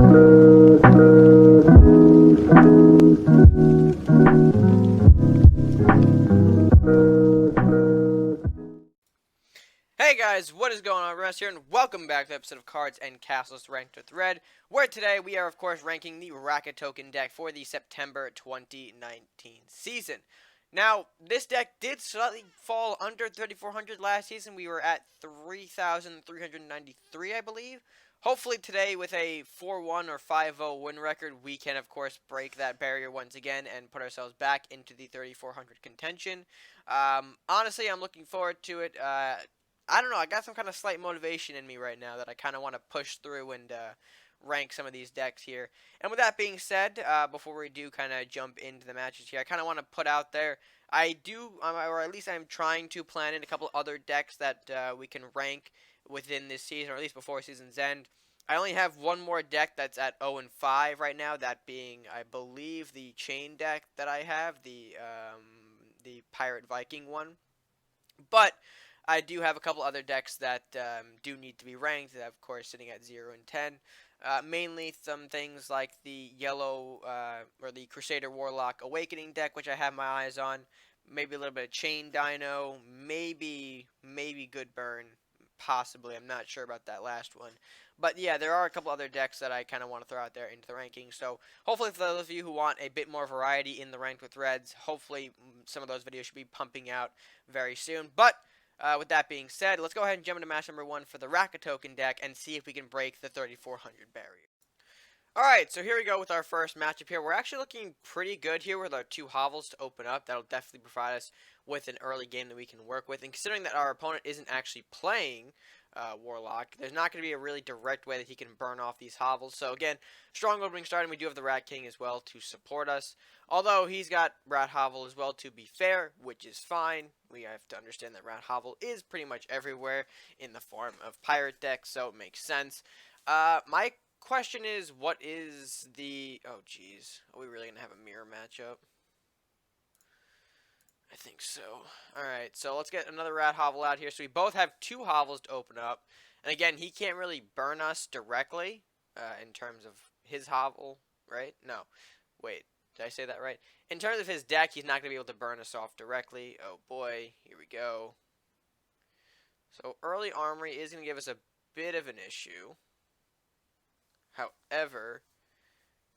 Hey guys, what is going on? RedMaster here, and welcome back to the episode of Cards and Castles Ranked with Red, where today we are, of course, ranking the RakaToken deck for the September 2019 season. Now, this deck did slightly fall under 3,400 last season. We were at 3,393, I believe. Hopefully today, with a 4-1 or 5-0 win record, we can, of course, break that barrier once again and put ourselves back into the 3,400 contention. Honestly, I'm looking forward to it. I don't know, I got some kind of slight motivation in me right now that I kind of want to push through and rank some of these decks here. And with that being said, before we do kind of jump into the matches here, I kind of want to put out there, I do, or at least I'm trying to plan in a couple other decks that we can rank within this season, or at least before season's end. I only have one more deck that's at 0-5 right now, that being, I believe, the chain deck that I have, the Pirate Viking one. But I do have a couple other decks that do need to be ranked, of course, sitting at 0 and 10. Mainly some things like the yellow, or the Crusader Warlock Awakening deck, which I have my eyes on. Maybe a little bit of Chain Dino, maybe Good Burn, possibly. I'm not sure about that last one. But yeah, there are a couple other decks that I kind of want to throw out there into the rankings. So hopefully for those of you who want a bit more variety in the Ranked with Reds, hopefully some of those videos should be pumping out very soon. But with that being said, let's go ahead and jump into match number 1 for the RakaToken deck and see if we can break the 3,400 barrier. Alright, so here we go with our first matchup here. We're actually looking pretty good here with our 2 hovels to open up. That'll definitely provide us with an early game that we can work with. And considering that our opponent isn't actually playing Warlock, there's not going to be a really direct way that he can burn off these hovels. So again, strong opening start, and we do have the Rat King as well to support us. Although he's got Rat Hovel as well, to be fair, which is fine. We have to understand that Rat Hovel is pretty much everywhere in the form of pirate decks, so it makes sense. My question is, what is the... Oh, geez. Are we really going to have a mirror matchup? I think so. Alright, so let's get another Rat Hovel out here. So we both have 2 hovels to open up. And again, he can't really burn us directly in terms of his hovel, right? No. Wait, did I say that right? In terms of his deck, he's not going to be able to burn us off directly. Oh boy, here we go. So early Armory is going to give us a bit of an issue. However,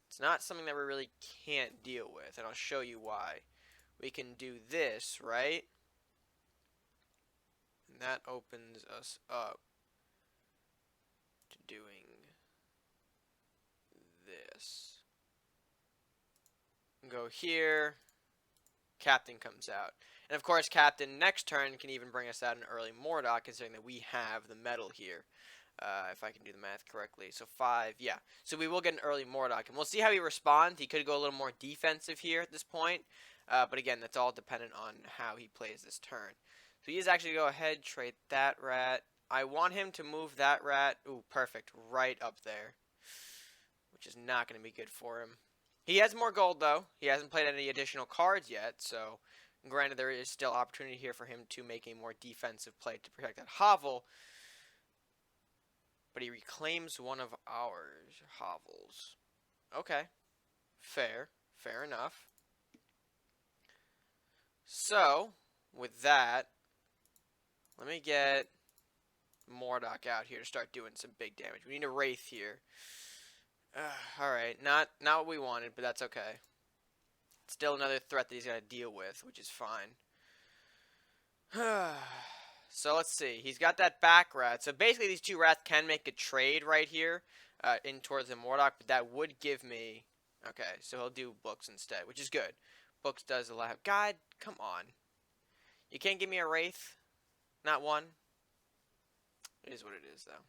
it's not something that we really can't deal with, and I'll show you why. We can do this, right? And that opens us up to doing this. Go here. Captain comes out. And of course, Captain next turn can even bring us out an early Mordok, considering that we have the metal here. If I can do the math correctly. So 5, yeah. So we will get an early Mordok. And we'll see how he responds. He could go a little more defensive here at this point. But again, that's all dependent on how he plays this turn. So he is actually going to go ahead, trade that rat. I want him to move that rat. Ooh, perfect. Right up there. Which is not going to be good for him. He has more gold, though. He hasn't played any additional cards yet. So, granted, there is still opportunity here for him to make a more defensive play to protect that hovel. But he reclaims one of our hovels. Okay. Fair. Fair enough. So, with that, let me get Mordok out here to start doing some big damage. We need a Wraith here. Alright, not what we wanted, but that's okay. Still another threat that he's got to deal with, which is fine. So let's see. He's got that back rat. So basically these 2 rats can make a trade right here in towards the Mordok, but that would give me... Okay, so he'll do Books instead, which is good. Books does allow... God, come on. You can't give me a Wraith? Not one? It is what it is, though.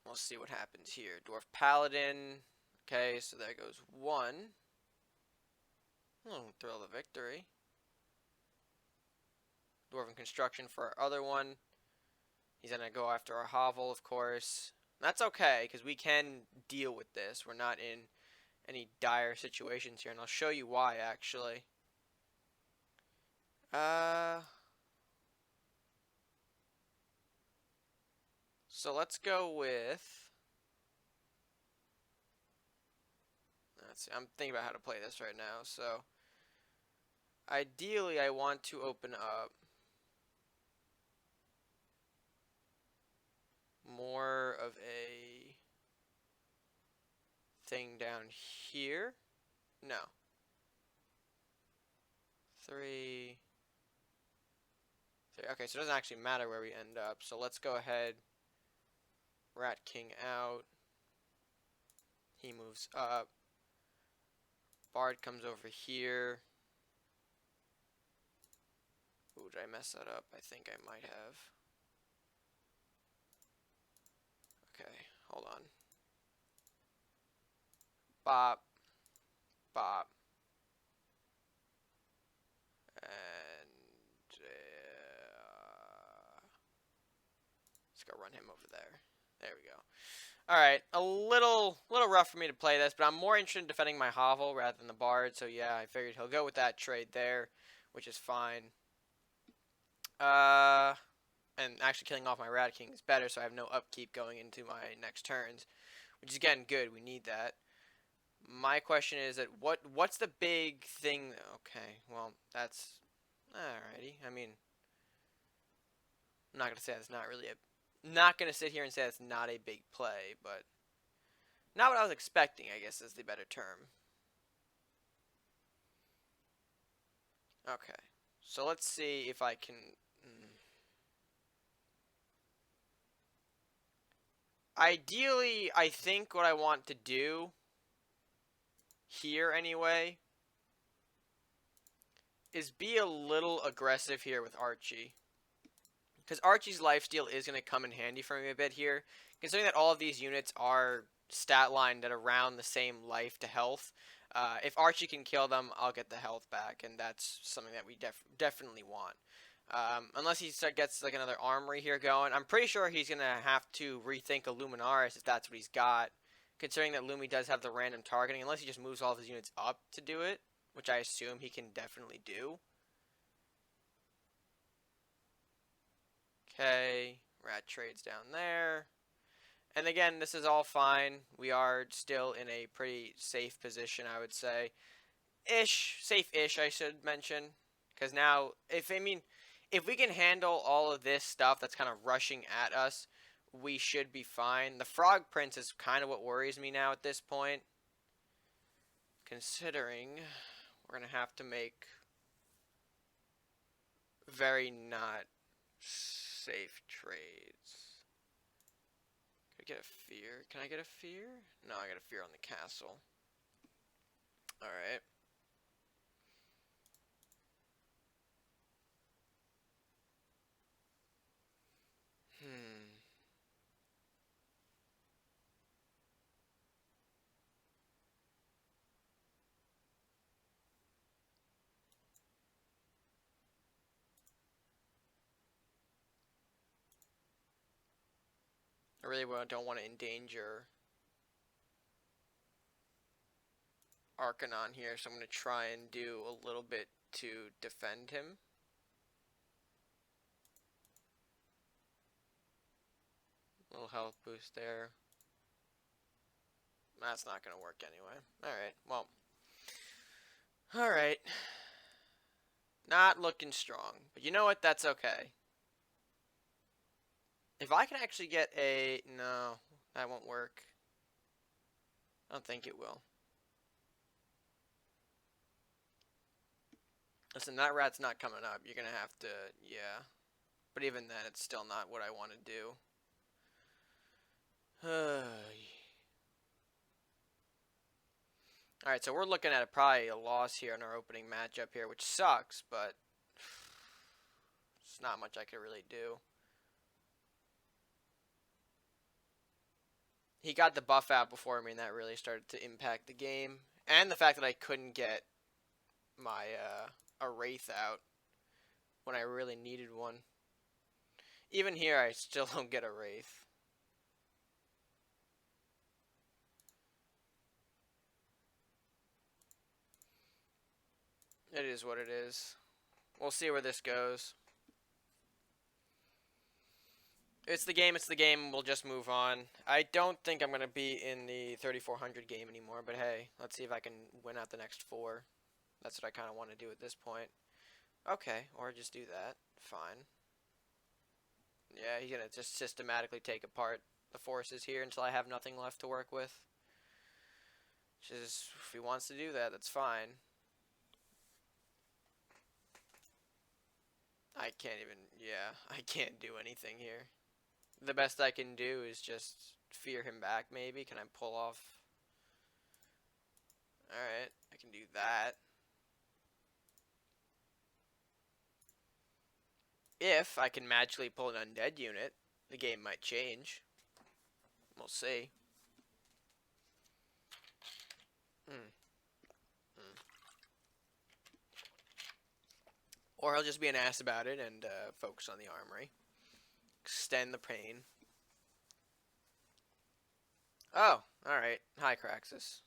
We'll see what happens here. Dwarf Paladin. Okay, so there goes 1. Thrill of Victory. Dwarven Construction for our other one. He's going to go after our hovel, of course. That's okay, because we can deal with this. We're not in any dire situations here, and I'll show you why, actually. So let's go with let's see. I'm thinking about how to play this right now. So ideally, I want to open up more of a thing down here. No. 3. Okay, so it doesn't actually matter where we end up. So let's go ahead. Rat King out. He moves up. Bard comes over here. Ooh, did I mess that up? I think I might have. Okay, hold on. Bop. Bop. And let's go run him over there. There we go. Alright, a little rough for me to play this, but I'm more interested in defending my Hovel rather than the Bard, so yeah, I figured he'll go with that trade there, which is fine. And actually killing off my Rat King is better, so I have no upkeep going into my next turns, which is, again, good. We need that. My question is that what's the big thing? Okay, well, that's alrighty. I mean, I'm not gonna say that's not really not gonna sit here and say that's not a big play, but not what I was expecting, I guess, is the better term. Okay, so let's see if I can. Ideally, I think what I want to do here anyway is be a little aggressive here with Archie. Because Archie's lifesteal is going to come in handy for me a bit here. Considering that all of these units are stat lined at around the same life to health. If Archie can kill them, I'll get the health back. And that's something that we definitely want. Unless he gets like another armory here going. I'm pretty sure he's going to have to rethink a Luminaris if that's what he's got. Considering that Lumi does have the random targeting. Unless he just moves all of his units up to do it. Which I assume he can definitely do. Okay, rat trades down there. And again, this is all fine. We are still in a pretty safe position, I would say. Safe-ish, I should mention. Because now, if we can handle all of this stuff that's kind of rushing at us, we should be fine. The Frog Prince is kind of what worries me now at this point. Considering we're going to have to make very not safe trades. Can I get a fear? Can I get a fear? No, I got a fear on the castle. Alright. I really don't want to endanger Arcanon here, so I'm going to try and do a little bit to defend him. Little health boost there. That's not going to work anyway. Alright, well. Alright. Not looking strong. But you know what? That's okay. If I can actually get a... No, that won't work. I don't think it will. Listen, that rat's not coming up. You're going to have to... Yeah. But even then, it's still not what I want to do. Alright, so we're looking at probably a loss here in our opening matchup here, which sucks, but it's not much I could really do. He got the buff out before me, and that really started to impact the game. And the fact that I couldn't get my a Wraith out when I really needed one. Even here, I still don't get a Wraith. It is what it is. We'll see where this goes. It's the game, it's the game. We'll just move on. I don't think I'm going to be in the 3400 game anymore, but hey, let's see if I can win out the next 4. That's what I kind of want to do at this point. Okay, or just do that. Fine. Yeah, he's going to just systematically take apart the forces here until I have nothing left to work with. Just, if he wants to do that, that's fine. I can't even, yeah, I can't do anything here. The best I can do is just fear him back, maybe. Can I pull off? Alright, I can do that. If I can magically pull an undead unit, the game might change. We'll see. Or he'll just be an ass about it and focus on the armory. Extend the pain. Oh, alright. Hi, Craxus.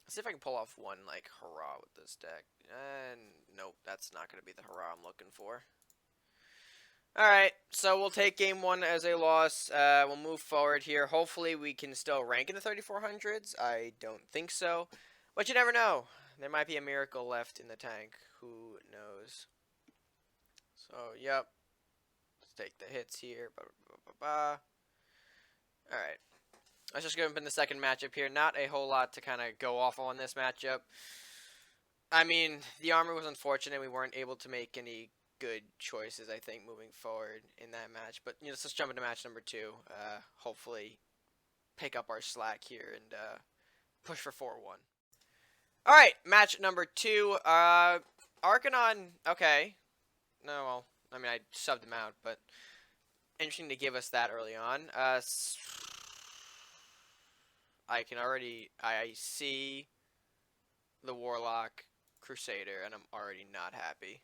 Let's see if I can pull off one, like, hurrah with this deck. And nope, that's not going to be the hurrah I'm looking for. Alright, so we'll take game 1 as a loss. We'll move forward here. Hopefully we can still rank in the 3400s. I don't think so. But you never know. There might be a miracle left in the tank. Who knows? So, yep. Let's take the hits here. Alright. Let's just go up in the second matchup here. Not a whole lot to kind of go off on this matchup. I mean, the armor was unfortunate. We weren't able to make any good choices, I think, moving forward in that match. But, you know, let's just jump into match number 2. Hopefully pick up our slack here and push for 4-1. Alright, match number 2. Arcanon, okay. No, well, I mean, I subbed him out, but interesting to give us that early on. I can already, I see the Warlock Crusader, and I'm already not happy.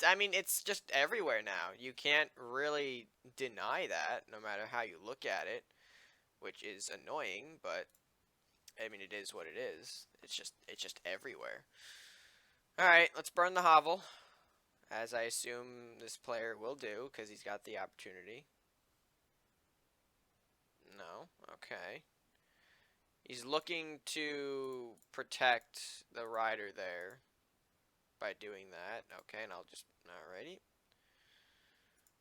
I mean, it's just everywhere now. You can't really deny that, no matter how you look at it, which is annoying, but I mean, it is what it is. It's just everywhere. Alright, let's burn the hovel, as I assume this player will do, because he's got the opportunity. No, okay. He's looking to protect the rider there by doing that. Okay, and I'll just, alrighty.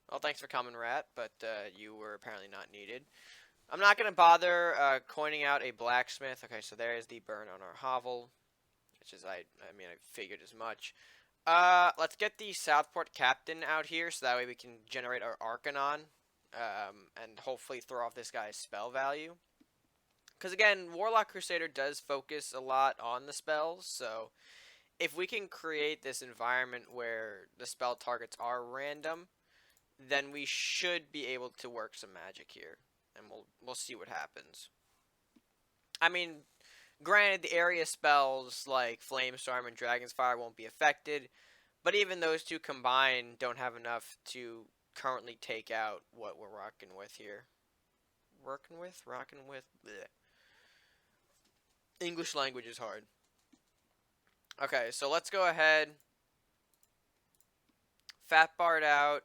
Well, thanks for coming, Rat, but you were apparently not needed. I'm not going to bother coining out a blacksmith. Okay, so there is the burn on our hovel, which is, I mean, I figured as much. Let's get the Southport Captain out here, so that way we can generate our Arcanon, and hopefully throw off this guy's spell value. Because, again, Warlock Crusader does focus a lot on the spells, so if we can create this environment where the spell targets are random, then we should be able to work some magic here. And we'll see what happens. I mean, granted, the area spells like Flamestorm and Dragon's Fire won't be affected, but even those two combined don't have enough to currently take out what we're rocking with here. Rocking with? Bleh. English language is hard. Okay, so let's go ahead. Fat Bard out.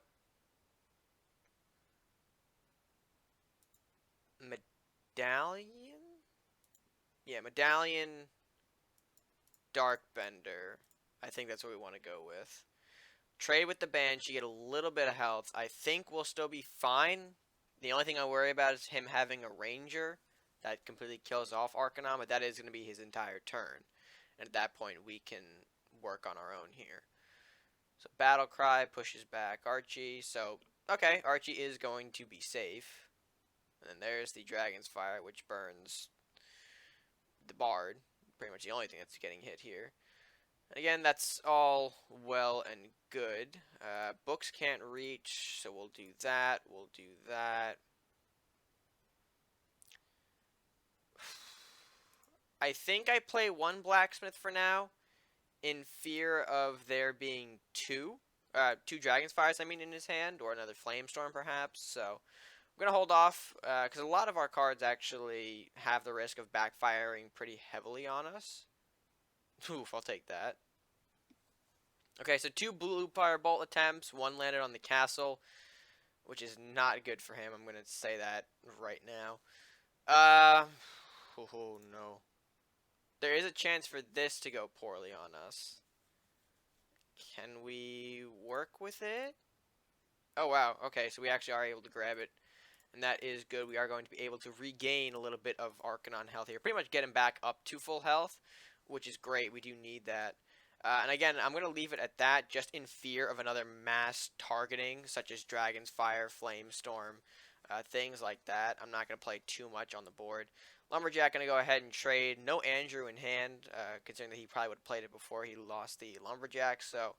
Medallion? Yeah, Medallion, Darkbender. I think that's what we want to go with. Trade with the Banshee, get a little bit of health. I think we'll still be fine. The only thing I worry about is him having a Ranger that completely kills off Arcanon, but that is going to be his entire turn. And at that point, we can work on our own here. So Battle Cry pushes back Archie. So, okay, Archie is going to be safe. And then there's the Dragon's Fire, which burns the Bard. Pretty much the only thing that's getting hit here. And again, that's all well and good. Books can't reach, so we'll do that. We'll do that. I think I play one Blacksmith for now, in fear of there being two Dragon's Fires, I mean, in his hand, or another Flamestorm, perhaps. So I'm going to hold off, because a lot of our cards actually have the risk of backfiring pretty heavily on us. Oof, I'll take that. Okay, so 2 blue firebolt attempts, 1 landed on the castle, which is not good for him. I'm going to say that right now. Oh no. There is a chance for this to go poorly on us. Can we work with it? Oh wow, okay, so we actually are able to grab it. And that is good. We are going to be able to regain a little bit of Arcanon health here. Pretty much get him back up to full health, which is great. We do need that. And again, I'm going to leave it at that, just in fear of another mass targeting, such as Dragon's Fire, Flame Storm, things like that. I'm not going to play too much on the board. Lumberjack going to go ahead and trade. No Andrew in hand, considering that he probably would have played it before he lost the Lumberjack. So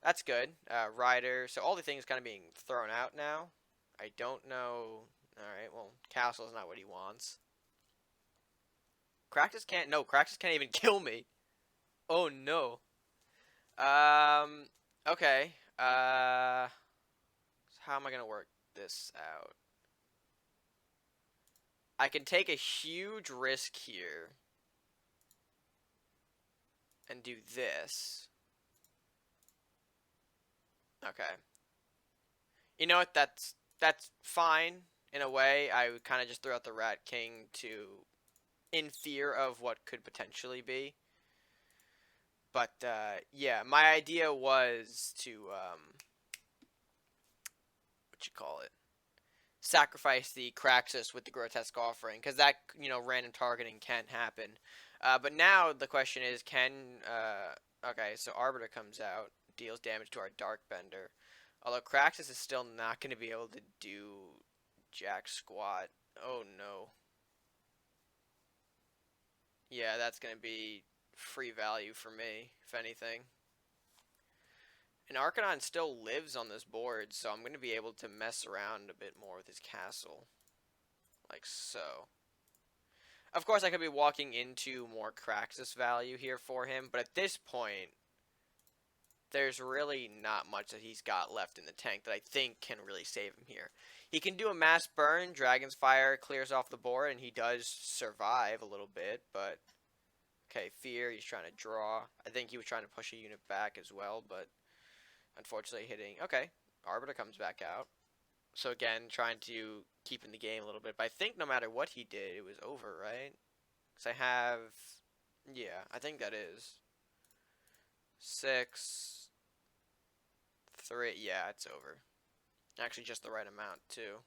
that's good. Rider. So all the things kind of being thrown out now. I don't know. Alright, well, Castle's not what he wants. Cractus can't. No, Cractus can't even kill me. Oh no. Okay. How am I gonna work this out? I can take a huge risk here and do this. Okay. You know what? That's fine in a way. I would kind of just throw out the Rat King to in fear of what could potentially be. But yeah, my idea was to what you call it, sacrifice the Craxus with the Grotesque Offering, because that, random targeting can happen. But now the question is, okay, so Arbiter comes out, deals damage to our Darkbender. Although Craxus is still not going to be able to do jack squat. Oh no. Yeah, that's going to be free value for me, if anything. And Arcanon still lives on this board, so I'm going to be able to mess around a bit more with his castle. Like so. Of course, I could be walking into more Craxus value here for him, but at this point, there's really not much that he's got left in the tank that I think can really save him here. He can do a mass burn, Dragon's Fire clears off the board, and he does survive a little bit, but... Okay, Fear, he's trying to draw. I think he was trying to push a unit back as well, but unfortunately hitting... Okay, Arbiter comes back out. So again, trying to keep in the game a little bit, but I think no matter what he did, it was over, right? Because I have... Yeah, I think that is. 6... 3... Yeah, it's over. Actually, just the right amount, too.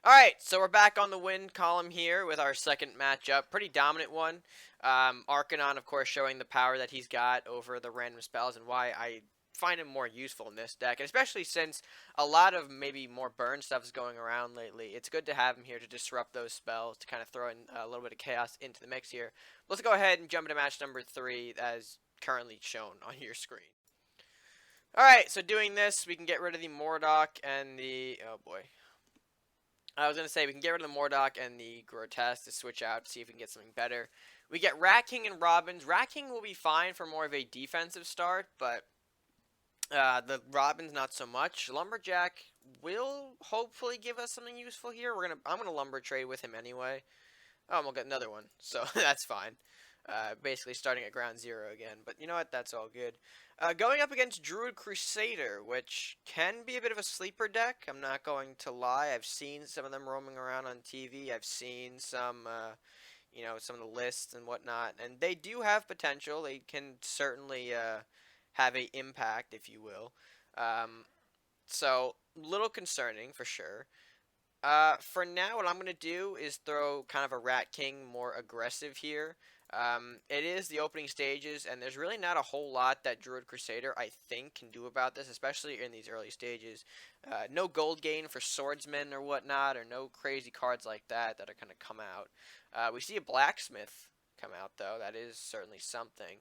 Alright, so we're back on the win column here with our second matchup. Pretty dominant one. Arcanon, of course, showing the power that he's got over the random spells and why I find him more useful in this deck. And especially since a lot of maybe more burn stuff is going around lately, it's good to have him here to disrupt those spells, to kind of throw in a little bit of chaos into the mix here. Let's go ahead and jump into match number 3 as currently shown on your screen. Alright, so doing this, we can get rid of the Mordok and the... Oh boy. I was going to say, we can get rid of the Mordok and the Grotesque to switch out to see if we can get something better. We get Rat King and Robins. Rat King will be fine for more of a defensive start, but the Robins not so much. Lumberjack will hopefully give us something useful here. I'm gonna Lumber trade with him anyway. Oh, and we'll get another one, so that's fine. Basically starting at ground zero again, but you know what? That's all good. Going up against Druid Crusader, which can be a bit of a sleeper deck. I'm not going to lie. I've seen some of them roaming around on TV. I've seen some, some of the lists and whatnot, and they do have potential. They can certainly have a impact, if you will. So, little concerning for sure. For now, what I'm going to do is throw kind of a Rat King more aggressive here. It is the opening stages, and there's really not a whole lot that Druid Crusader, I think, can do about this, especially in these early stages. No gold gain for Swordsman or whatnot, or no crazy cards like that that are going to come out. We see a Blacksmith come out, though. That is certainly something.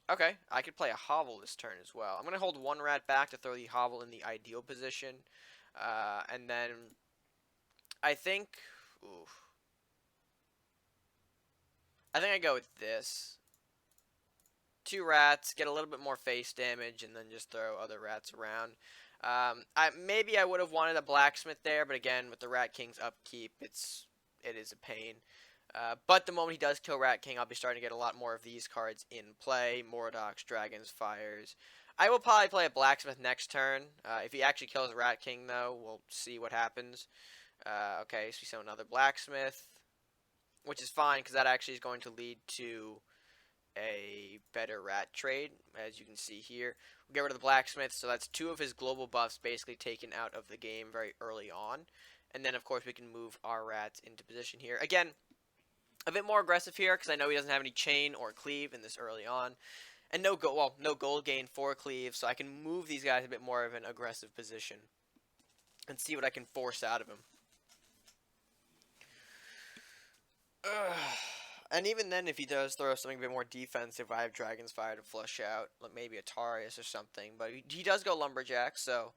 Okay, I could play a Hovel this turn as well. I'm going to hold one rat back to throw the Hovel in the ideal position. And then I think... Oof. I think I go with this. 2 rats, get a little bit more face damage, and then just throw other rats around. Maybe I would have wanted a Blacksmith there, but again, with the Rat King's upkeep, it is a pain. But the moment he does kill Rat King, I'll be starting to get a lot more of these cards in play. Mordox, Dragons, Fires. I will probably play a Blacksmith next turn. If he actually kills Rat King, though, we'll see what happens. Okay, so we sell another Blacksmith, which is fine, because that actually is going to lead to a better Rat trade, as you can see here. We'll get rid of the Blacksmith, so that's 2 of his global buffs basically taken out of the game very early on. And then, of course, we can move our Rats into position here. Again, a bit more aggressive here, because I know he doesn't have any chain or cleave in this early on. And no gold gain for cleave, so I can move these guys a bit more of an aggressive position. And see what I can force out of him. And even then, if he does throw something a bit more defensive, I have Dragon's Fire to flush out, like maybe a Tarius or something. But he does go Lumberjack, so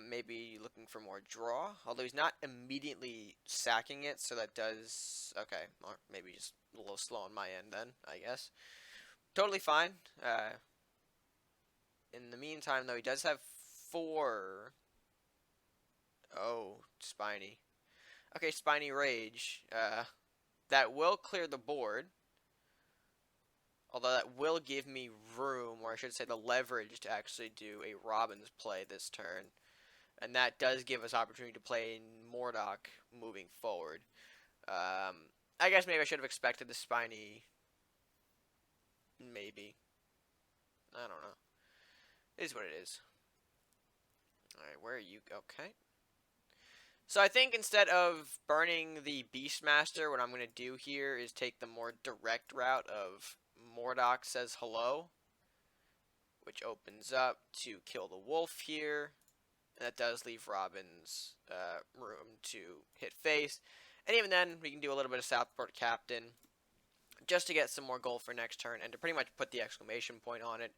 maybe looking for more draw. Although he's not immediately sacking it, so that does... Okay, or maybe just a little slow on my end then, I guess. Totally fine. In the meantime, though, he does have 4... Oh, Spiny. Okay, Spiny Rage. That will clear the board. Although that will give me room, or I should say the leverage, to actually do a Robin's play this turn. And that does give us opportunity to play Mordock moving forward. I guess maybe I should have expected the Spiny. Maybe. I don't know. It is what it is. Alright, where are you? Okay. So I think instead of burning the Beastmaster, what I'm going to do here is take the more direct route of Mordock says hello, which opens up to kill the wolf here. And that does leave Robin's room to hit face. And even then, we can do a little bit of Southport Captain just to get some more gold for next turn and to pretty much put the exclamation point on it.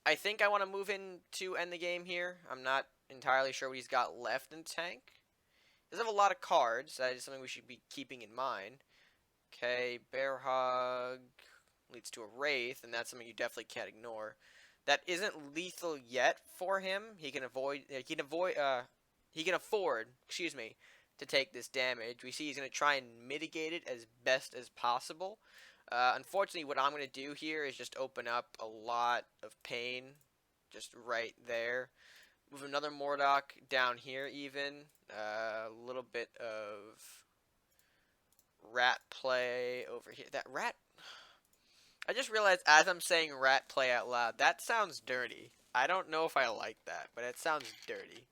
I think I want to move in to end the game here. I'm not entirely sure what he's got left in tank. He does have a lot of cards. That is something we should be keeping in mind. Okay, Bear Hug leads to a Wraith, and that's something you definitely can't ignore. That isn't lethal yet for him. He can afford, excuse me, to take this damage. We see he's going to try and mitigate it as best as possible. Unfortunately, what I'm going to do here is just open up a lot of pain, just right there. Move another Mordock down here even. A little bit of rat play over here. That rat... I just realized as I'm saying rat play out loud, that sounds dirty. I don't know if I like that, but it sounds dirty.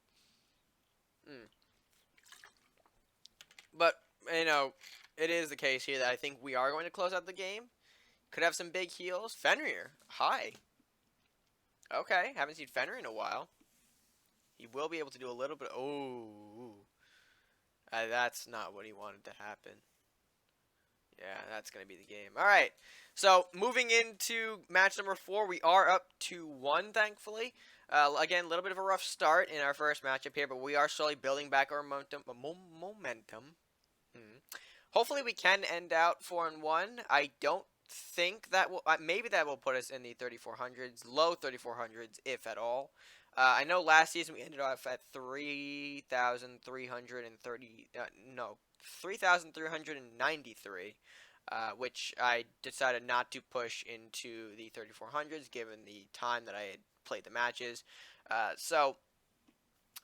But, you know, it is the case here that I think we are going to close out the game. Could have some big heals. Fenrir, hi. Okay, haven't seen Fenrir in a while. He will be able to do a little bit. Oh, that's not what he wanted to happen. Yeah, that's going to be the game. All right, so moving into match number 4, we are up 2-1, thankfully. Again, a little bit of a rough start in our first matchup here, but we are slowly building back our momentum. Hopefully, we can end out 4-1. I don't think that will. Maybe that will put us in the 3400s, low 3400s, if at all. I know last season we ended off at 3,330. No, 3,393. Which I decided not to push into the 3400s given the time that I had played the matches.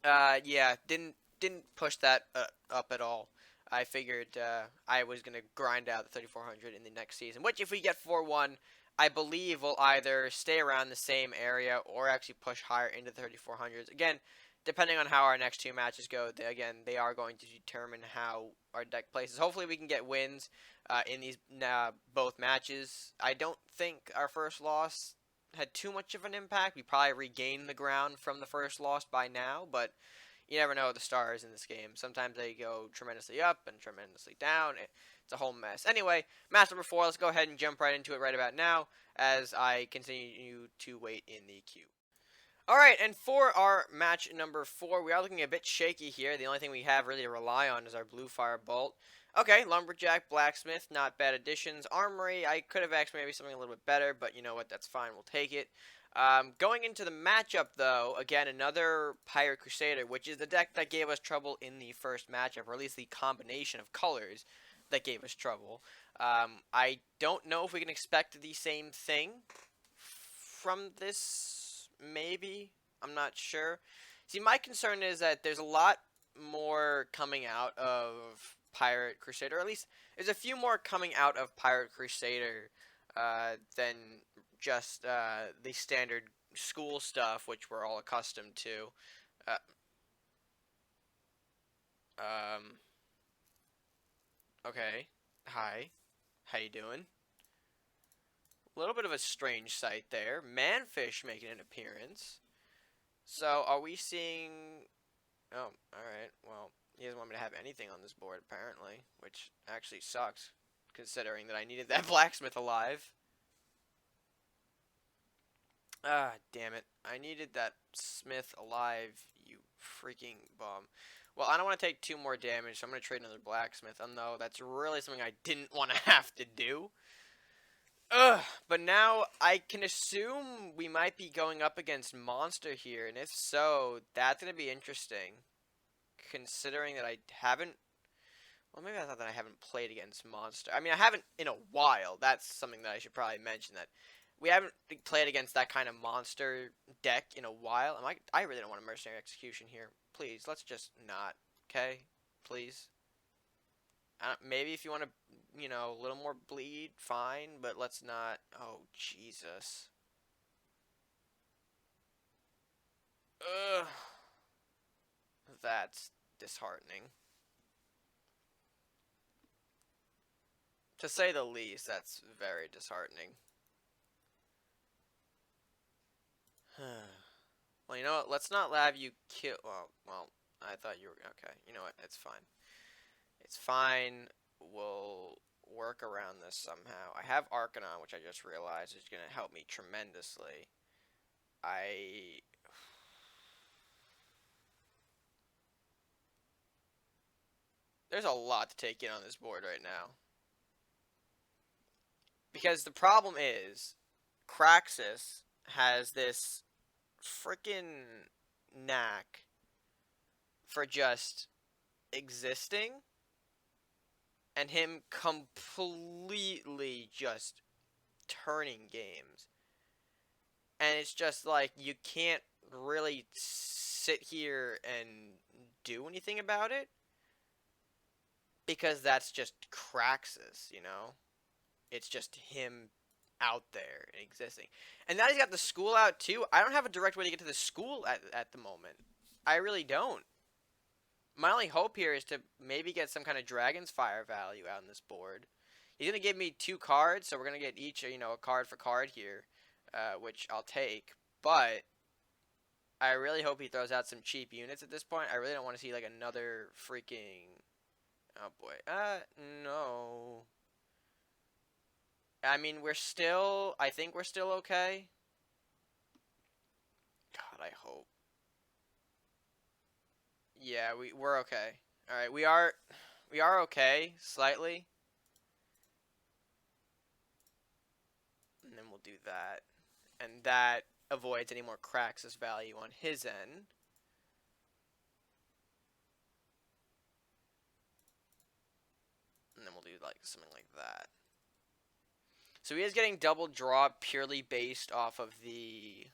Yeah, didn't push that up at all. I figured I was going to grind out the 3400 in the next season, which if we get 4-1, I believe will either stay around the same area or actually push higher into the 3400s. Again, depending on how our next 2 matches go, they are going to determine how our deck places. Hopefully we can get wins in these both matches. I don't think our first loss had too much of an impact. We probably regained the ground from the first loss by now, but you never know the stars in this game. Sometimes they go tremendously up and tremendously down. It's a whole mess. Anyway, match number 4, let's go ahead and jump right into it right about now as I continue to wait in the queue. Alright, and for our match number 4, we are looking a bit shaky here. The only thing we have really to rely on is our Blue Fire Bolt. Okay, Lumberjack, Blacksmith, not bad additions. Armory, I could have asked maybe something a little bit better, but you know what, that's fine, we'll take it. Going into the matchup, though, again, another Pirate Crusader, which is the deck that gave us trouble in the first matchup, or at least the combination of colors. that gave us trouble. I don't know if we can expect the same thing from this, maybe. I'm not sure. See, my concern is that there's a lot more coming out of Pirate Crusader. Or at least there's a few more coming out of Pirate Crusader than just the standard school stuff, which we're all accustomed to. Uh, um, okay. Hi. How you doing? A little bit of a strange sight there. Manfish making an appearance. So, are we seeing... Oh, alright. Well, he doesn't want me to have anything on this board, apparently. Which actually sucks, considering that I needed that blacksmith alive. Ah, damn it. I needed that smith alive, you freaking bum. Well, I don't want to take 2 more damage, so I'm going to trade another blacksmith. Although, that's really something I didn't want to have to do. Ugh, but now I can assume we might be going up against Monster here, and if so, that's going to be interesting. Considering that I haven't... Well, maybe I thought that I haven't played against Monster. I mean, I haven't in a while. That's something that I should probably mention, that we haven't played against that kind of Monster deck in a while. I really don't want a Mercenary Execution here. Please, let's just not, okay? Please. Maybe if you want to, you know, a little more bleed, fine, but let's not. Oh, Jesus. Ugh. That's disheartening. To say the least, that's very disheartening. Well, you know what? Let's not have you kill. Well, I thought you were. Okay, you know what? It's fine. It's fine. We'll work around this somehow. I have Arcanon, which I just realized is going to help me tremendously. There's a lot to take in on this board right now. Because the problem is, Craxus has this freaking knack for just existing and him completely just turning games. And it's just like, you can't really sit here and do anything about it, because that's just Craxus, you know? It's just him out there and existing. And now he's got the school out too. I don't have a direct way to get to the school at the moment. I really don't. My only hope here is to maybe get some kind of Dragon's Fire value out on this board. He's going to give me 2 cards, so we're going to get each, you know, a card for card here, which I'll take. But I really hope he throws out some cheap units at this point. I really don't want to see, like, another freaking... Oh, boy. No. I mean, we're still... I think we're still okay. God, I hope. Yeah, we're okay. Alright, we are okay, slightly. And then we'll do that. And that avoids any more Craxus value on his end. And then we'll do like something like that. So he is getting double draw purely based off of the...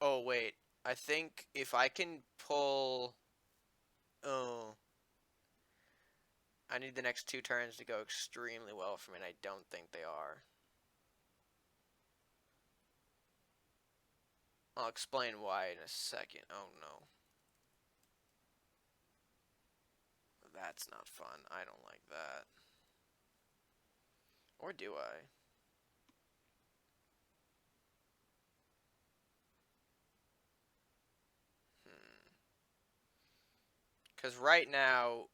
Oh, wait. I think if I can pull... Oh. I need the next 2 turns to go extremely well for me, and I don't think they are. I'll explain why in a second. Oh, no. That's not fun. I don't like that. Or do I? Because right now,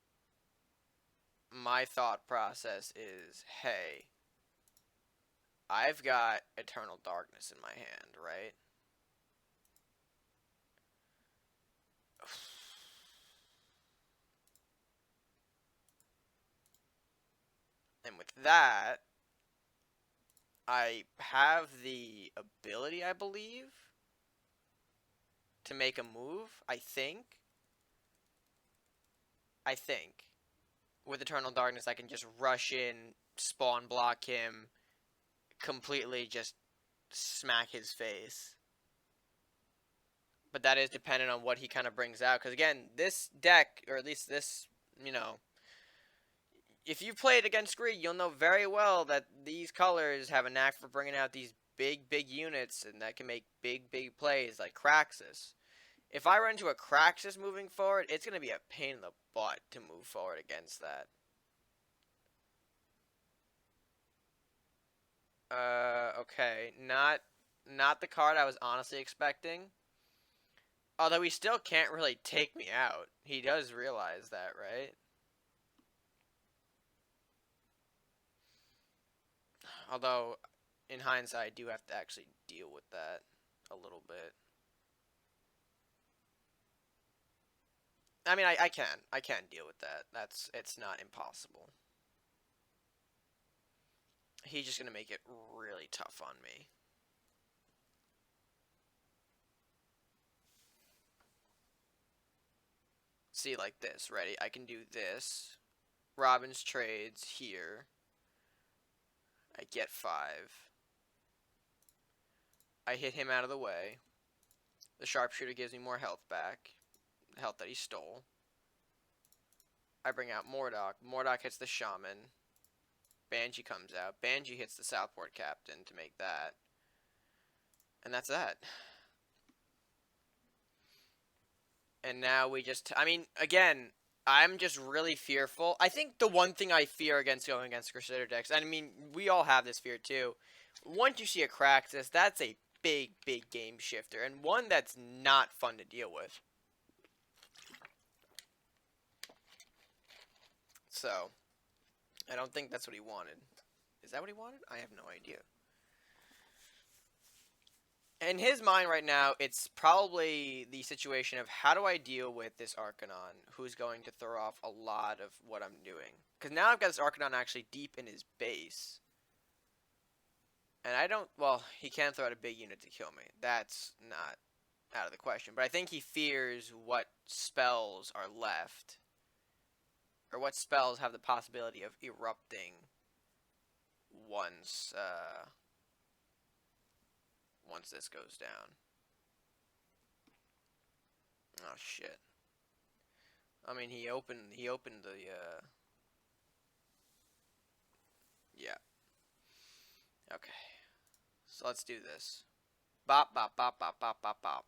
my thought process is, hey, I've got Eternal Darkness in my hand, right? And with that, I have the ability, I believe, to make a move, I think. with Eternal Darkness, I can just rush in, spawn block him, completely just smack his face. But that is dependent on what he kind of brings out. Because again, this deck, or at least this, you know, if you played against Greed, you'll know very well that these colors have a knack for bringing out these big units, and that can make big plays like Kraxus. If I run into a Kraxus moving forward, it's going to be a pain in the butt to move forward against that. Okay. Not the card I was honestly expecting. Although he still can't really take me out. He does realize that, right? Although, in hindsight, I do have to actually deal with that a little bit. I mean, I can. I can deal with that. It's not impossible. He's just going to make it really tough on me. See, like this. Ready? I can do this. Robin's trades here. I get 5. I hit him out of the way. The sharpshooter gives me more health back. The health that he stole. I bring out Mordok. Mordok hits the shaman. Banshee comes out. Banshee hits the Southport captain to make that. And that's that. And now we just... I mean, again, I'm just really fearful. I think the one thing I fear against going against Crusader decks, and I mean, we all have this fear too. Once you see a Kraxus, that's a big game shifter, and one that's not fun to deal with. So, I don't think that's what he wanted. Is that what he wanted? I have no idea. In his mind right now, it's probably the situation of how do I deal with this Arcanon who's going to throw off a lot of what I'm doing. Because now I've got this Arcanon actually deep in his base. And I don't... Well, he can throw out a big unit to kill me. That's not out of the question. But I think he fears what spells are left. Or what spells have the possibility of erupting once this goes down. Oh shit. I mean, he opened the yeah. Okay. So let's do this. Bop bop bop bop bop bop bop.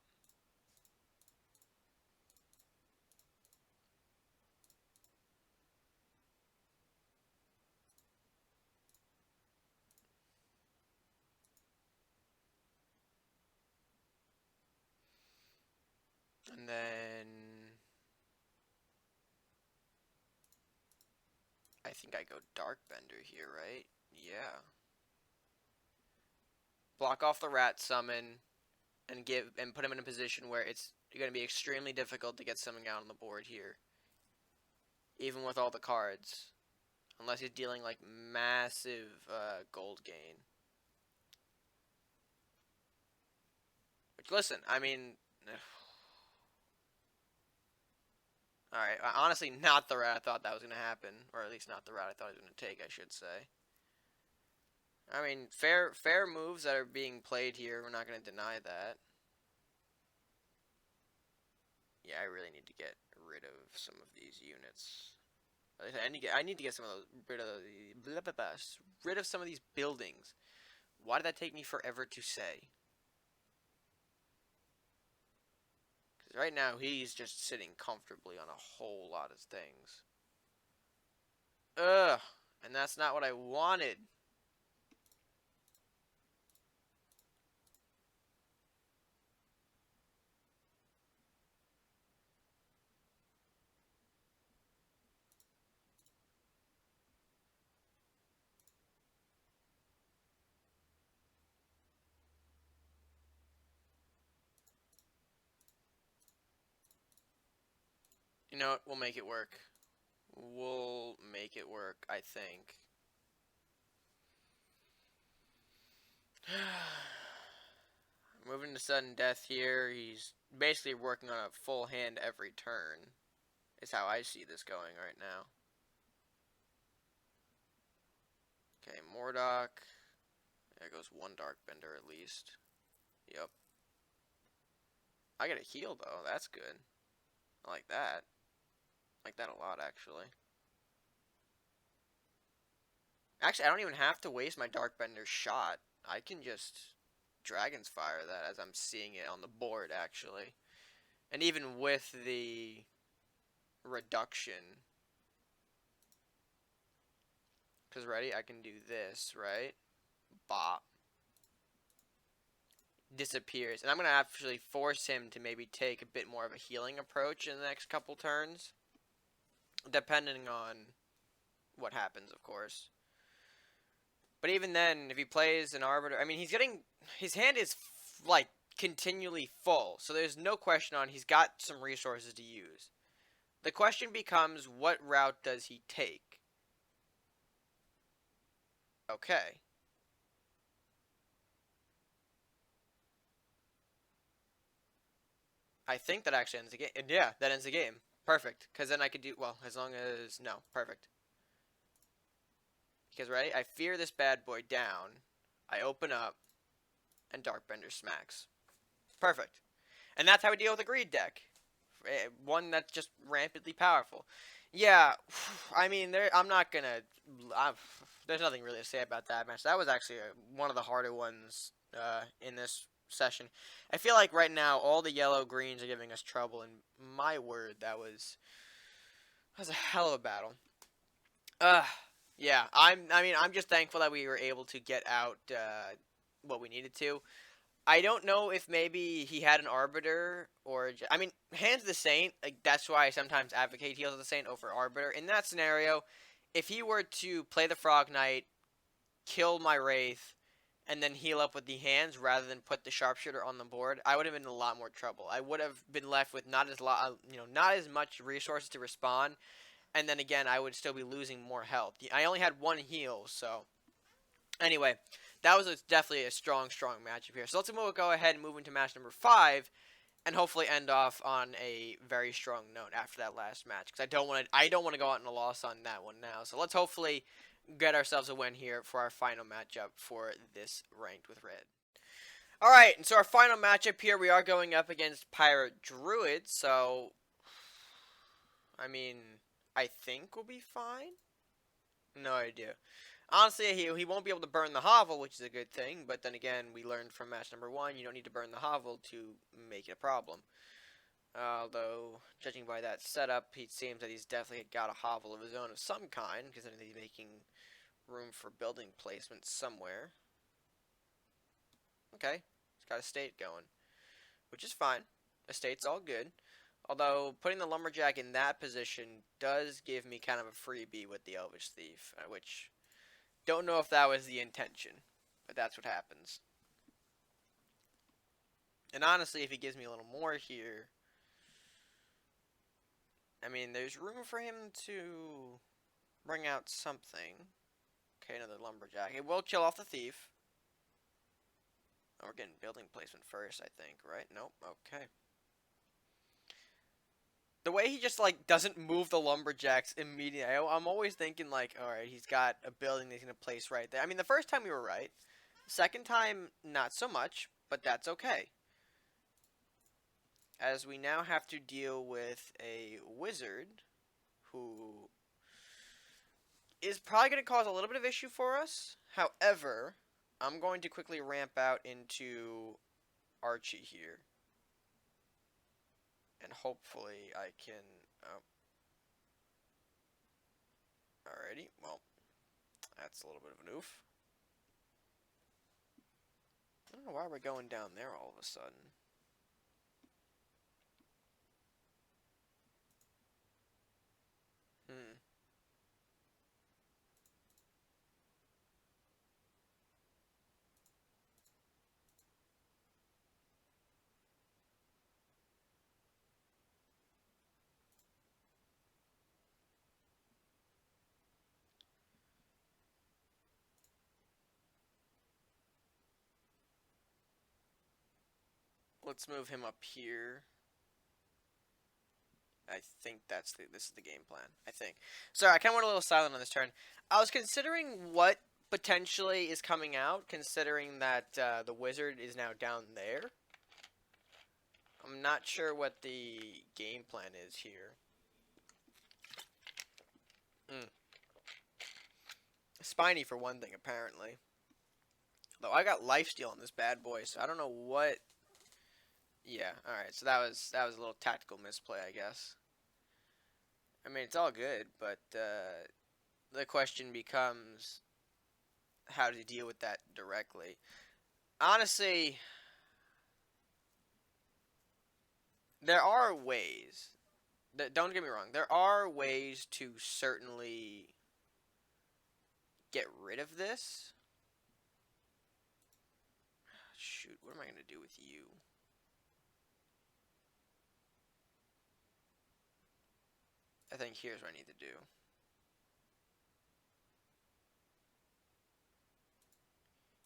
And then I think I go Darkbender here, right? Yeah. Block off the rat summon and put him in a position where it's going to be extremely difficult to get something out on the board here. Even with all the cards. Unless he's dealing like massive gold gain. Which, listen, I mean... Alright, honestly, not the route I thought that was going to happen. Or at least not the route I thought he was going to take, I should say. I mean, fair moves that are being played here. We're not going to deny that. Yeah, I really need to get rid of some of these units. I need to get some of those rid of some of these buildings. Why did that take me forever to say? Because right now he's just sitting comfortably on a whole lot of things. Ugh, and that's not what I wanted. You know what? We'll make it work. We'll make it work, I think. Moving to sudden death here. He's basically working on a full hand every turn. Is how I see this going right now. Okay, Mordock. There goes one Dark Bender at least. Yep. I get a heal though. That's good. I like that. I like that a lot, actually. Actually, I don't even have to waste my Dark Bender shot. I can just Dragon's Fire that as I'm seeing it on the board, actually. And even with the reduction. Because, ready? I can do this, right? Bop. Disappears. And I'm going to actually force him to maybe take a bit more of a healing approach in the next couple turns. Depending on what happens, of course. But even then, if he plays an Arbiter, I mean, he's getting... His hand is, like, continually full. So there's no question on he's got some resources to use. The question becomes, what route does he take? Okay. I think that actually ends the game. Yeah, that ends the game. Perfect. Because then I could do... Well, as long as... No, perfect. Because, ready? I fear this bad boy down. I open up. And Darkbender smacks. Perfect. And that's how we deal with a greed deck. One that's just rampantly powerful. Yeah, I mean, I'm not going to... There's nothing really to say about that match. That was actually one of the harder ones in this session. I feel like right now all the yellow greens are giving us trouble, and my word, that was a hell of a battle. Yeah, I'm just thankful that we were able to get out what we needed to. I don't know if maybe he had an Arbiter or... I mean, Hands of the Saint, like, that's why I sometimes advocate Heals of the Saint over Arbiter. In that scenario, if he were to play the Frog Knight, kill my Wraith, and then heal up with the hands rather than put the Sharpshooter on the board, I would have been in a lot more trouble. I would have been left with not as much resources to respond, and then again, I would still be losing more health. I only had one heal, so... Anyway, that was definitely a strong matchup here. So let's go ahead and move into match number 5, and hopefully end off on a very strong note after that last match. Because I don't want to go out in a loss on that one now. So let's hopefully get ourselves a win here for our final matchup for this ranked with red. Alright, and so our final matchup here, we are going up against Pirate Druid. So, I mean, I think we'll be fine. No idea. Honestly, he won't be able to burn the hovel, which is a good thing, but then again, we learned from match number 1, you don't need to burn the hovel to make it a problem. Although, judging by that setup, it seems that he's definitely got a hovel of his own of some kind, because then he's making room for building placement somewhere. Okay, he's got a state going, which is fine. Estate's all good. Although, putting the Lumberjack in that position does give me kind of a freebie with the Elvish Thief, which... Don't know if that was the intention, but that's what happens. And honestly, if he gives me a little more here, I mean, there's room for him to bring out something. Okay, another Lumberjack. It will kill off the Thief. Oh, we're getting building placement first, I think, right? Nope, okay. The way he just, like, doesn't move the Lumberjacks immediately. I'm always thinking, like, alright, he's got a building that he's going to place right there. I mean, the first time we were right. Second time, not so much, but that's okay. As we now have to deal with a wizard who is probably going to cause a little bit of issue for us. However, I'm going to quickly ramp out into Archie here. And hopefully I can... Alrighty, well, that's a little bit of an oof. I don't know why we're going down there all of a sudden. Let's move him up here. I think this is the game plan. I think. Sorry, I kind of went a little silent on this turn. I was considering what potentially is coming out, considering that the wizard is now down there. I'm not sure what the game plan is here. Spiny for one thing, apparently. Though I got lifesteal on this bad boy, so I don't know what. Yeah, all right. So that was a little tactical misplay, I guess. I mean, it's all good, but the question becomes how to deal with that directly. Honestly, there are ways. Don't get me wrong. There are ways to certainly get rid of this. Shoot, what am I going to do with you? I think here's what I need to do.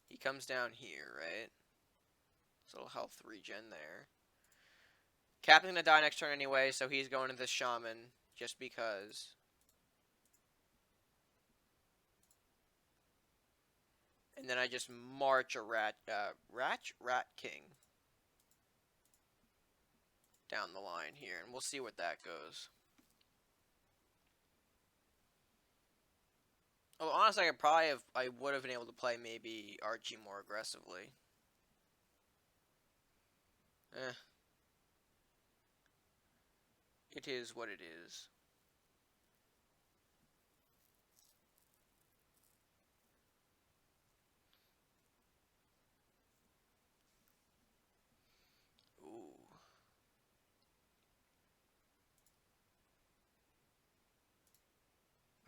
He comes down here, right? So it'll health regen there. Captain's going to die next turn anyway, so he's going to the Shaman just because. And then I just march a Rat King down the line here, and we'll see what that goes. Oh, honestly, I would have been able to play maybe Archie more aggressively. It is what it is. Ooh.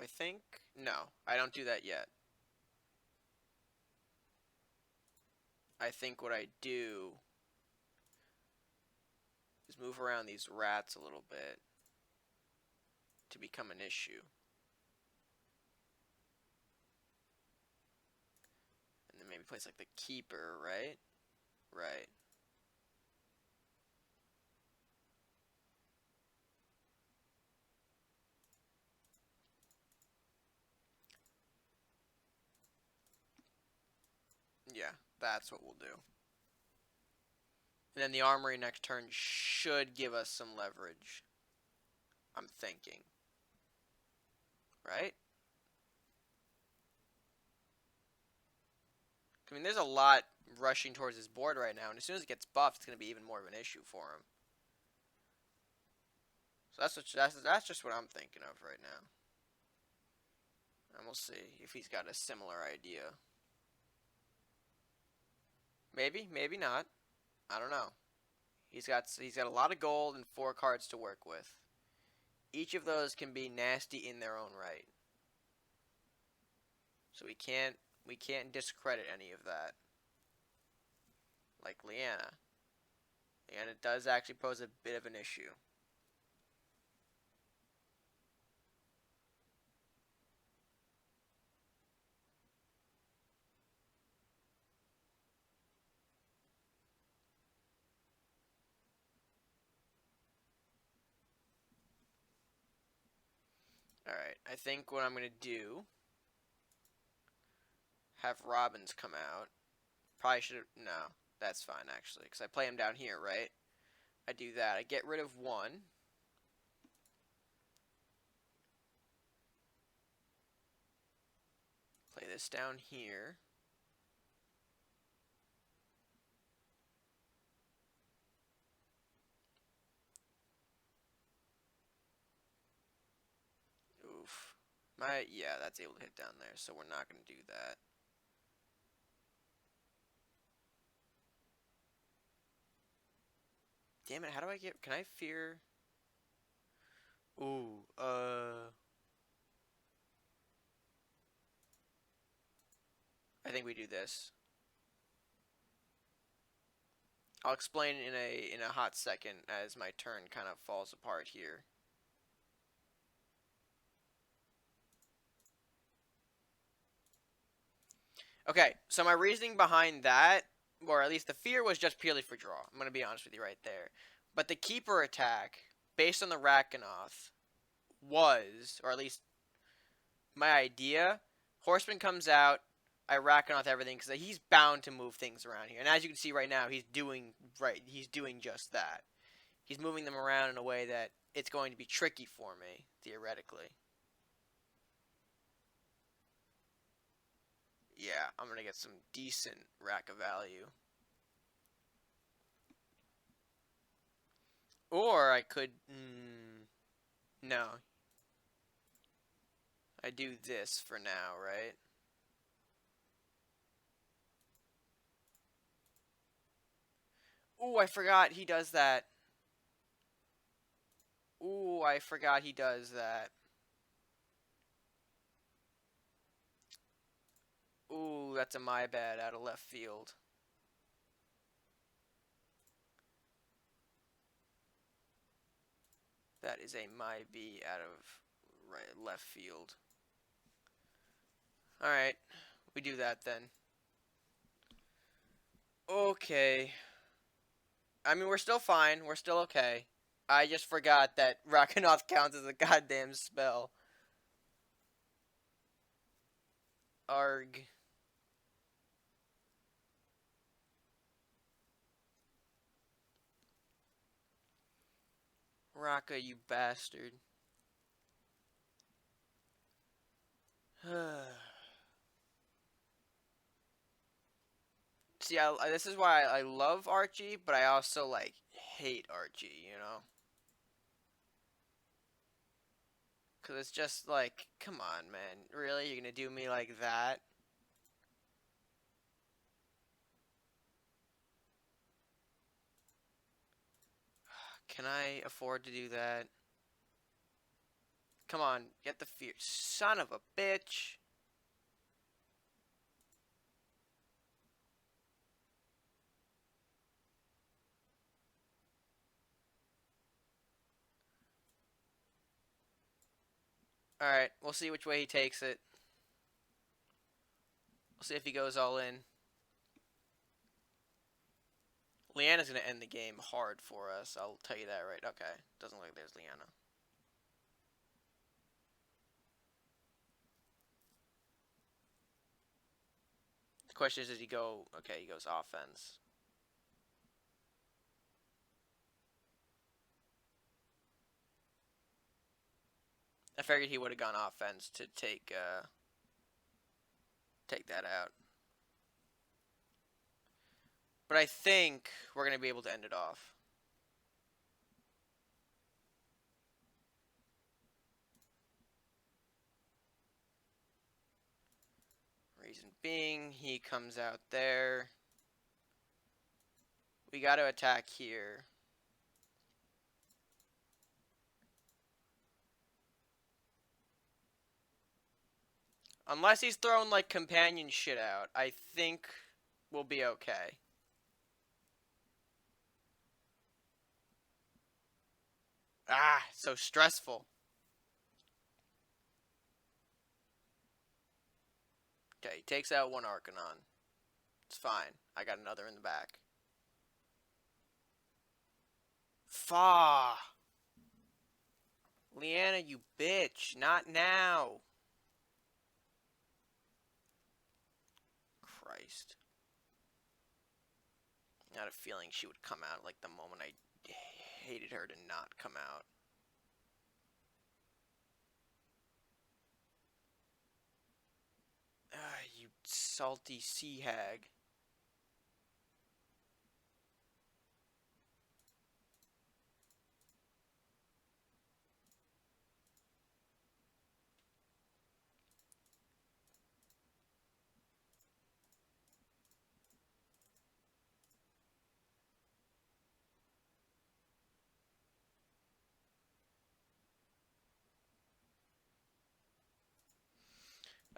I think, no, I don't do that yet. I think what I do is move around these rats a little bit to become an issue. And then maybe place like the keeper, right? Right. Yeah, that's what we'll do. And then the armory next turn should give us some leverage. I'm thinking. Right? I mean, there's a lot rushing towards his board right now, and as soon as it gets buffed, it's going to be even more of an issue for him. So that's just what I'm thinking of right now. And we'll see if he's got a similar idea. Maybe, maybe not. I don't know. He's got a lot of gold and 4 cards to work with. Each of those can be nasty in their own right. So we can't discredit any of that. Like Leanna. Leanna does actually pose a bit of an issue. Alright, I think what I'm going to do, have Robins come out. Probably should have, no, that's fine actually, because I play him down here, right? I do that, I get rid of 1. Play this down here. Oof. Yeah, that's able to hit down there, so we're not going to do that. Damn it, how do I get, can I fear? Ooh, I think we do this. I'll explain in a hot second as my turn kind of falls apart here. Okay, so my reasoning behind that, or at least the fear, was just purely for draw. I'm going to be honest with you right there. But the keeper attack, based on the Rakanoth, was, or at least my idea, Horseman comes out, I Rakanoth everything because he's bound to move things around here. And as you can see right now, he's doing just that. He's moving them around in a way that it's going to be tricky for me, theoretically. Yeah, I'm going to get some decent Raka value. Or I could... no. I do this for now, right? Ooh, I forgot he does that. Ooh, I forgot he does that. Ooh, that's a my bad out of left field. That is a my B out of left field. Alright, we do that then. Okay. I mean, we're still fine. We're still okay. I just forgot that Rakanoth counts as a goddamn spell. Arg. Raka, you bastard. See, this is why I love Archie, but I also, like, hate Archie, you know? Because it's just like, come on, man. Really? You're going to do me like that? Can I afford to do that? Come on, get the fear. Son of a bitch. Alright, we'll see which way he takes it. We'll see if he goes all in. Leanna's going to end the game hard for us. I'll tell you that right. Okay. Doesn't look like there's Leanna. The question is, does he go... Okay, he goes offense. I figured he would have gone offense to take that out. But I think we're going to be able to end it off. Reason being, he comes out there. We got to attack here. Unless he's throwing, like, companion shit out, I think we'll be okay. Ah, so stressful. Okay, he takes out one Arcanon. It's fine. I got another in the back. Fa! Leanna, you bitch. Not now. Christ. I had a feeling she would come out like the moment I hated her to not come out. Ah, you salty sea hag.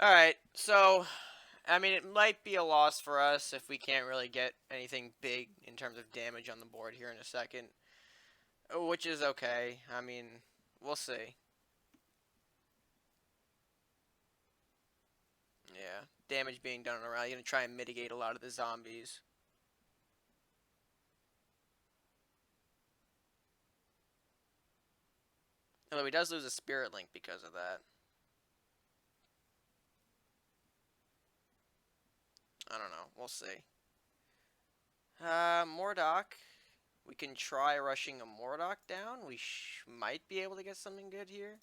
Alright, so, I mean, it might be a loss for us if we can't really get anything big in terms of damage on the board here in a second. Which is okay. I mean, we'll see. Yeah, damage being done around. You're going to try and mitigate a lot of the zombies. Although he does lose a Spirit Link because of that. I don't know. We'll see. Mordock. We can try rushing a Mordock down. We might be able to get something good here.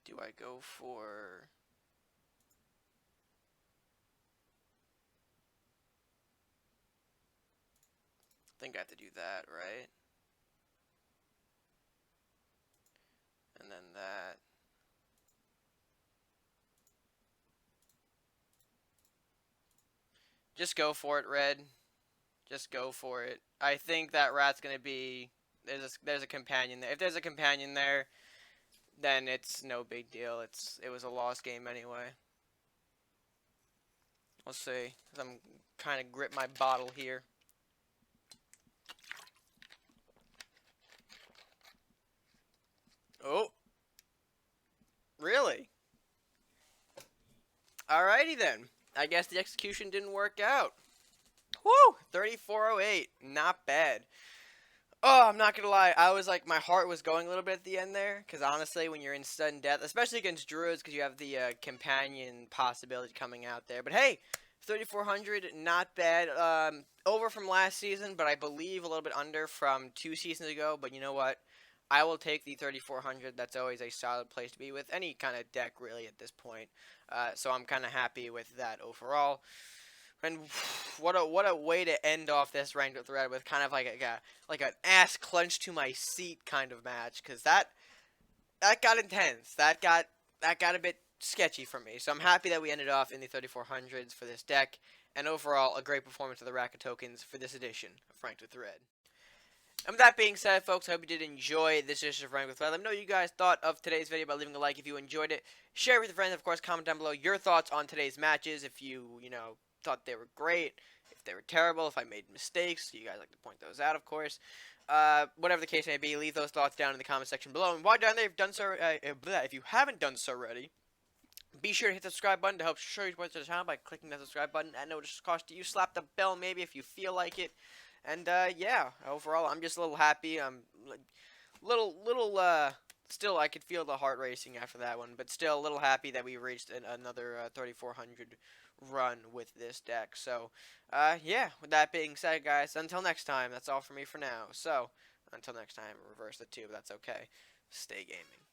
Do I go for... I think I have to do that, right? And then that. Just go for it, Red. Just go for it. I think that rat's gonna be... There's a companion there. If there's a companion there, then it's no big deal. It was a lost game anyway. We'll see. I'm trying to grip my bottle here. Oh. Really? Alrighty then. I guess the execution didn't work out. Woo! 3408. Not bad. Oh, I'm not gonna lie. I was like, my heart was going a little bit at the end there, because honestly, when you're in sudden death, especially against druids, because you have the companion possibility coming out there. But hey, 3,400, not bad. Over from last season, but I believe a little bit under from 2 seasons ago. But you know what? I will take the 3,400. That's always a solid place to be with any kind of deck, really, at this point. So I'm kind of happy with that overall. And what a way to end off this ranked with red with kind of like an ass clenched to my seat kind of match, because that got intense. That got a bit sketchy for me. So I'm happy that we ended off in the 3400s for this deck, and overall a great performance of the RakaTokens for this edition of Ranked with Red. And with that being said, folks, I hope you did enjoy this edition of Ranked with Red. Let me know what you guys thought of today's video by leaving a like if you enjoyed it. Share it with your friends, of course. Comment down below your thoughts on today's matches. If you thought they were great, if they were terrible, if I made mistakes, you guys like to point those out, of course. Whatever the case may be, leave those thoughts down in the comment section below. And while down there, if you haven't done so already, be sure to hit the subscribe button to help show you support to the channel by clicking that subscribe button at no cost to you. Slap the bell maybe if you feel like it. And yeah, overall, I'm just a little happy. I'm still, I could feel the heart racing after that one, but still a little happy that we reached another 3,400 run with this deck. So, yeah, with that being said, guys, until next time, that's all for me for now. So, until next time, reverse the 2, but that's okay. Stay gaming.